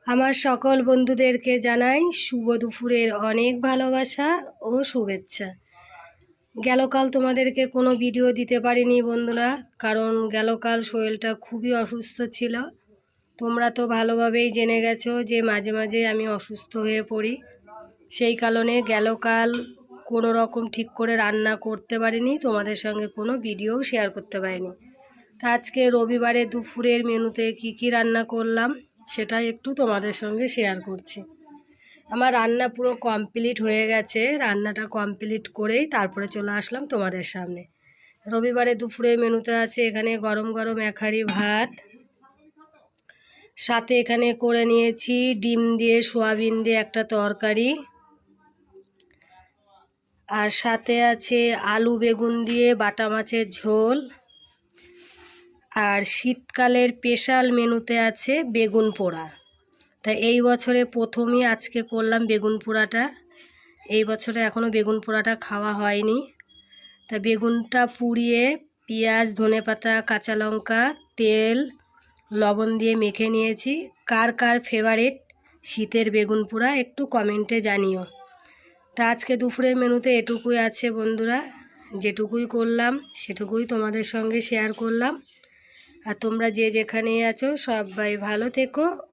আমার সকল বন্ধুদেরকে জানাই শুভ দুপুরের অনেক ভালোবাসা ও শুভেচ্ছা। গেলকাল তোমাদেরকে কোনো ভিডিও দিতে পারিনি বন্ধুরা, কারণ গেলকাল শরীরটা খুবই অসুস্থ ছিল। তোমরা তো ভালোভাবেই জেনে গেছো যে মাঝে মাঝে আমি অসুস্থ হয়ে পড়ি। সেই কারণে গেলকাল কোনো রকম ঠিক করে রান্না করতে পারিনি, তোমাদের সঙ্গে কোনো ভিডিও শেয়ার করতে পারিনি। তা আজকে রবিবারে দুপুরের মেনুতে কি রান্না করলাম সেটা একটু তোমাদের সঙ্গে শেয়ার করছি। আমার রান্না পুরো কমপ্লিট হয়ে গেছে, রান্নাটা কমপ্লিট করেই তারপরে চলে আসলাম তোমাদের সামনে। রবিবারে দুপুরের মেনুতে আছে এখানে গরম গরম এক হাঁড়ি ভাত, সাথে এখানে করে নিয়েছি ডিম দিয়ে সোয়াবিন দিয়ে একটা তরকারি, আর সাথে আছে আলু বেগুন দিয়ে বাটা মাছের ঝোল, আর শীতকালের স্পেশাল মেনুতে আছে বেগুন পোড়া। তাই এই বছরে প্রথমই আজকে করলাম বেগুন পোড়াটা। এই বছরে এখনও বেগুন পোড়াটা খাওয়া হয়নি। তা বেগুনটা পুড়িয়ে পেঁয়াজ ধনেপাতা কাঁচা লঙ্কা তেল লবণ দিয়ে মেখে নিয়েছি। কার কার ফেভারিট শীতের বেগুন পোড়া একটু কমেন্টে জানিও। তা আজকে দুপুরের মেনুতে এটুকুই আছে বন্ধুরা, যেটুকুই করলাম সেটুকুই তোমাদের সঙ্গে শেয়ার করলাম। আর তোমরা যে যেখানেই আছো সবাই ভালো থেকো,